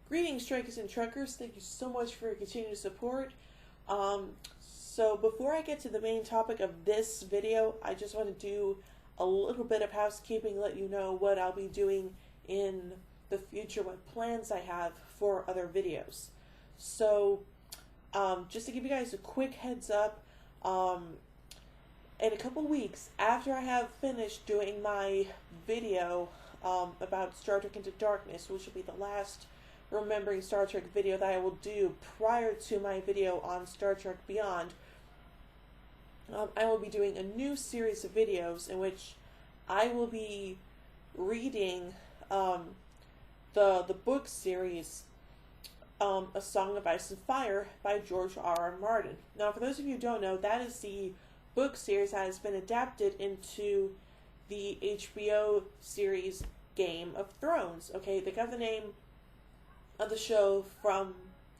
Greetings, strikers and truckers. Thank you so much for your continued support. So before I get to the main topic of this video, I just want to do a little bit of housekeeping, let you know what I'll be doing in the future, what plans I have for other videos. So just to give you guys a quick heads up, in a couple weeks after I have finished doing my video about Star Trek Into Darkness, which will be the last Remembering Star Trek video that I will do prior to my video on Star Trek Beyond, I will be doing a new series of videos in which I will be reading the book series A Song of Ice and Fire by George R.R. Martin. Now, for those of you who don't know, that is the book series that has been adapted into the HBO series Game of Thrones. Okay, they got the name of the show from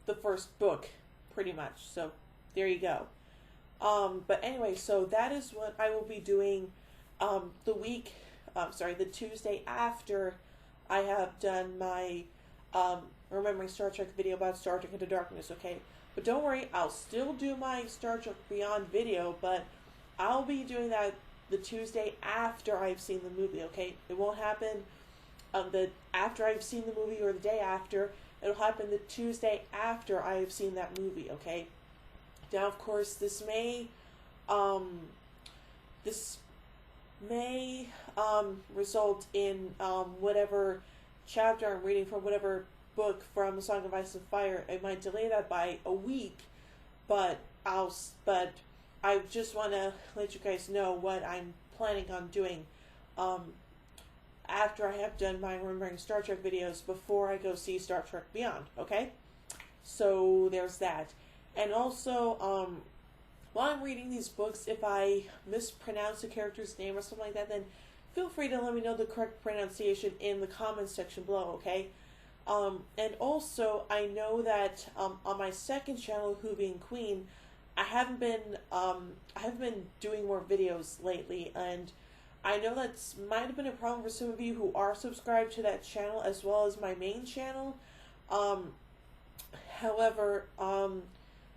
the first book, pretty much. So there you go. But anyway, so that is what I will be doing the Tuesday after I have done my Remembering Star Trek video about Star Trek Into Darkness, okay? But don't worry, I'll still do my Star Trek Beyond video, but I'll be doing that the Tuesday after I've seen the movie, okay? It won't happen after I've seen the movie or the day after. It'll happen the Tuesday after I have seen that movie, okay? Now, of course, this may result in whatever chapter I'm reading from whatever book from A Song of Ice and Fire. It might delay that by a week, but I just want to let you guys know what I'm planning on doing after I have done my Remembering Star Trek videos before I go see Star Trek Beyond, okay? So there's that. And also, while I'm reading these books, if I mispronounce a character's name or something like that, then feel free to let me know the correct pronunciation in the comments section below, okay? And also, I know that on my second channel, Who Being Queen, I haven't been doing more videos lately, and I know that might have been a problem for some of you who are subscribed to that channel as well as my main channel. However,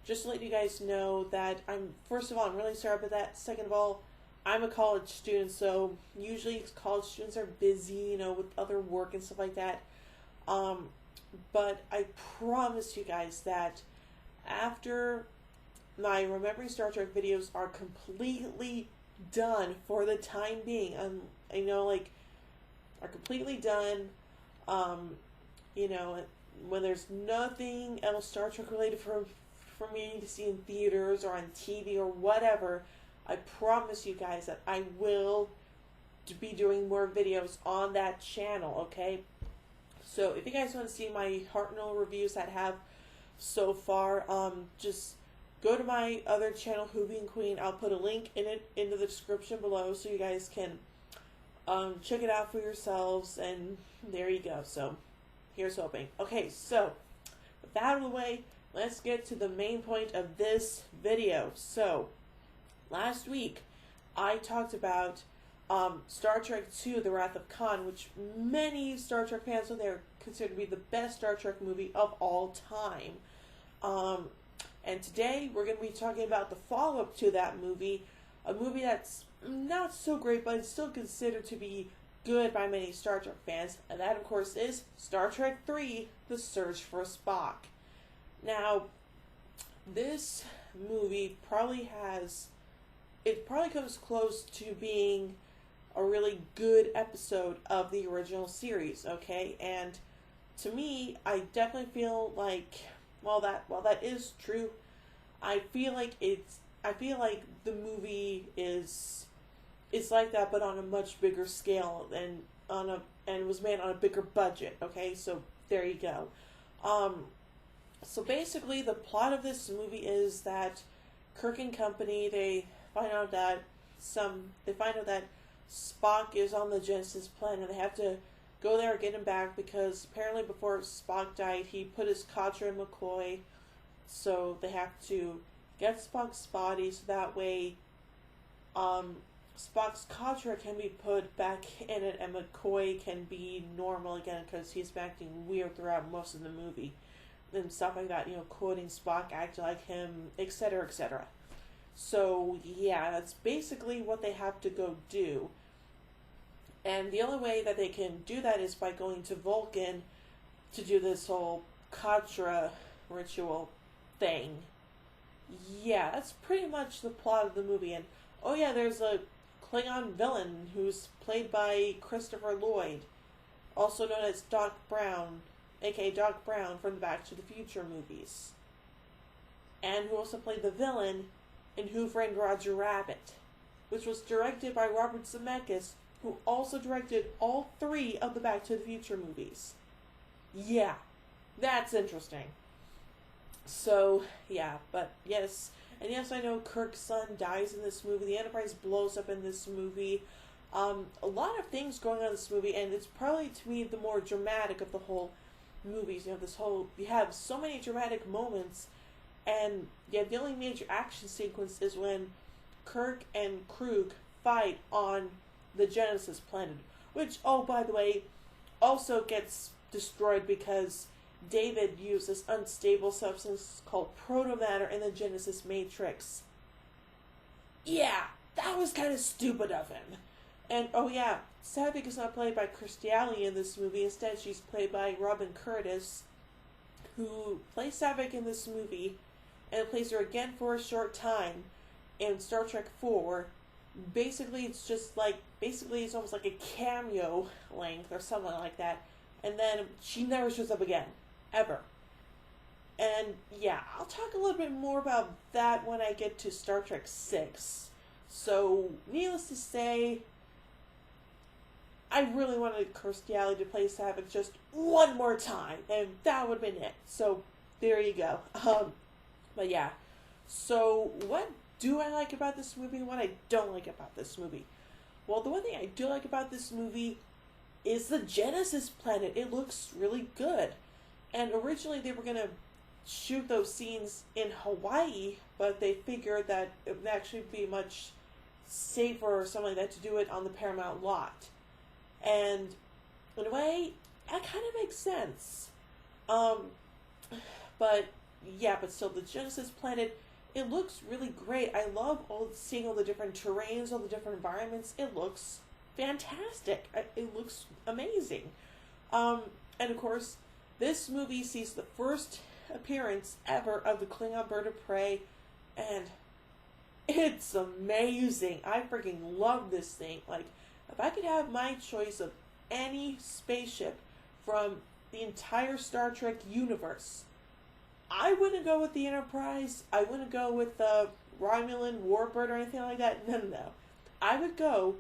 just to let you guys know that first of all, I'm really sorry about that. Second of all, I'm a college student, so usually college students are busy, with other work and stuff like that. But I promise you guys that after my Remembering Star Trek videos are completely done for the time being, are completely done, when there's nothing else Star Trek related for me to see in theaters or on TV or whatever, I promise you guys that I will be doing more videos on that channel, okay? So if you guys want to see my Hartnell reviews that I have so far, just go to my other channel, Who Being Queen. I'll put a link in the description below so you guys can check it out for yourselves, and there you go. So here's hoping. Okay, so with that out of the way, let's get to the main point of this video. So last week I talked about Star Trek II, The Wrath of Khan, which many Star Trek fans out there consider to be the best Star Trek movie of all time. And today we're going to be talking about the follow-up to that movie, a movie that's not so great, but it's still considered to be good by many Star Trek fans, and that, of course, is Star Trek III, The Search for Spock. Now, this movie probably comes close to being a really good episode of the original series, okay? And to me, I definitely feel like, while that is true, I feel like the movie is like that, but on a much bigger scale and it was made on a bigger budget, okay? So there you go. So basically the plot of this movie is that Kirk and company, they find out that Spock is on the Genesis planet, and they have to go there and get him back because apparently before Spock died, he put his cadre in McCoy, so they have to get Spock's body so that way Spock's Contra can be put back in it, and McCoy can be normal again because he's been acting weird throughout most of the movie. And stuff like that, quoting Spock, acting like him, etc., etc. So, yeah, that's basically what they have to go do. And the only way that they can do that is by going to Vulcan to do this whole Contra ritual thing. Yeah, that's pretty much the plot of the movie. And, oh yeah, there's a Klingon villain who's played by Christopher Lloyd, also known as Doc Brown, aka Doc Brown from the Back to the Future movies. And who also played the villain in Who Framed Roger Rabbit, which was directed by Robert Zemeckis, who also directed all 3 of the Back to the Future movies. Yeah, that's interesting. So, yeah, but yes. And yes, I know Kirk's son dies in this movie. The Enterprise blows up in this movie. A lot of things going on in this movie, and it's probably, to me, the more dramatic of the whole movies. You have so many dramatic moments, and yeah, the only major action sequence is when Kirk and Krug fight on the Genesis planet, which, oh, by the way, also gets destroyed because David used this unstable substance called protomatter in the Genesis Matrix. Yeah, that was kind of stupid of him. And, oh yeah, Saavik is not played by Kirstie Alley in this movie. Instead, she's played by Robin Curtis, who plays Saavik in this movie, and plays her again for a short time in Star Trek IV. Basically, it's almost like a cameo length or something like that. And then she never shows up again. Ever. And yeah, I'll talk a little bit more about that when I get to Star Trek VI. So, needless to say, I really wanted Kirstie Alley to play Saavik just one more time, and that would have been it. So, there you go. But yeah. So, what do I like about this movie and what I don't like about this movie? Well, the one thing I do like about this movie is the Genesis planet. It looks really good. And originally they were going to shoot those scenes in Hawaii, but they figured that it would actually be much safer or something like that to do it on the Paramount lot. And in a way, that kind of makes sense. But yeah, but still, the Genesis planet, it looks really great. I love seeing all the different terrains, all the different environments. It looks fantastic. It looks amazing. And of course, this movie sees the first appearance ever of the Klingon bird of prey, and it's amazing. I freaking love this thing. Like, if I could have my choice of any spaceship from the entire Star Trek universe, I wouldn't go with the Enterprise. I wouldn't go with the Romulan Warbird or anything like that. No. I would go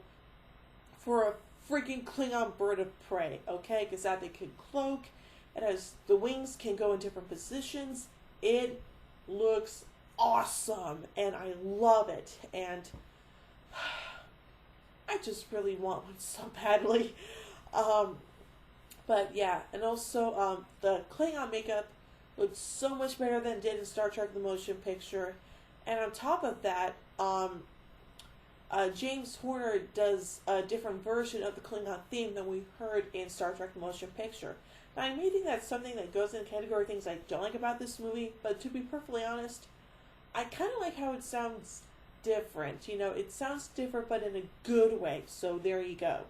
for a freaking Klingon bird of prey, okay? Because that thing can cloak. It has the wings can go in different positions. It looks awesome, and I love it. And I just really want one so badly. But yeah, and also the Klingon makeup looks so much better than it did in Star Trek: The Motion Picture. And on top of that, James Horner does a different version of the Klingon theme than we heard in Star Trek: The Motion Picture. Now, I may think that's something that goes in the category of things I don't like about this movie, but to be perfectly honest, I kind of like how it sounds different. It sounds different, but in a good way, so there you go.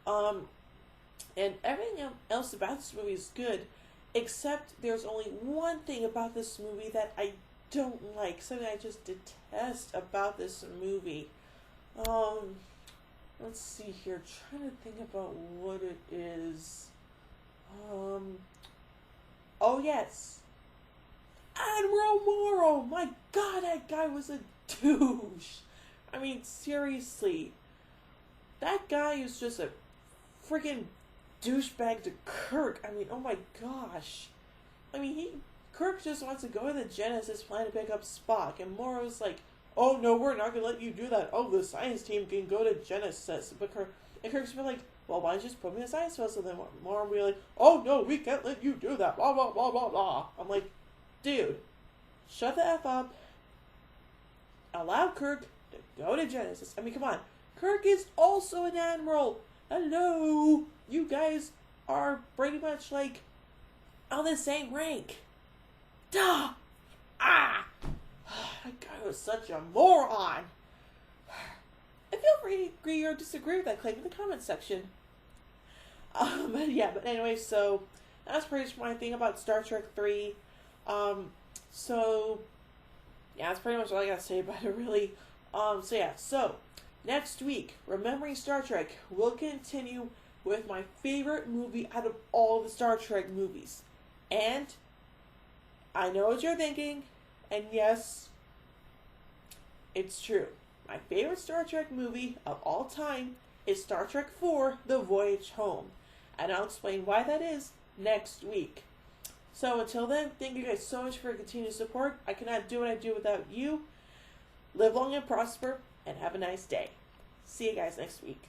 And everything else about this movie is good, except there's only one thing about this movie that I don't like, something I just detest about this movie. Let's see here, trying to think about what it is. Oh yes, Admiral Morrow. My God, that guy was a douche. I mean, seriously, that guy is just a freaking douchebag to Kirk. I mean, oh my gosh. I mean, Kirk just wants to go to the Genesis planet to pick up Spock, and Morrow's like, oh no, we're not gonna let you do that. Oh, the science team can go to Genesis. But Kirk's been like, well, why don't you just put me in a science vessel then? Morrow will be like, oh no, we can't let you do that. Blah blah blah blah blah. I'm like, dude, shut the F up. Allow Kirk to go to Genesis. I mean, come on. Kirk is also an admiral. Hello, you guys are pretty much like on the same rank. Duh! Ah! That guy was such a moron. And feel free to agree or disagree with that claim in the comments section. But anyway, so that's pretty much my thing about Star Trek 3. So that's pretty much all I gotta say about it, really. So next week, Remembering Star Trek, we'll continue with my favorite movie out of all the Star Trek movies. And I know what you're thinking, and yes, it's true. My favorite Star Trek movie of all time is Star Trek IV, The Voyage Home. And I'll explain why that is next week. So until then, thank you guys so much for your continued support. I cannot do what I do without you. Live long and prosper, and have a nice day. See you guys next week.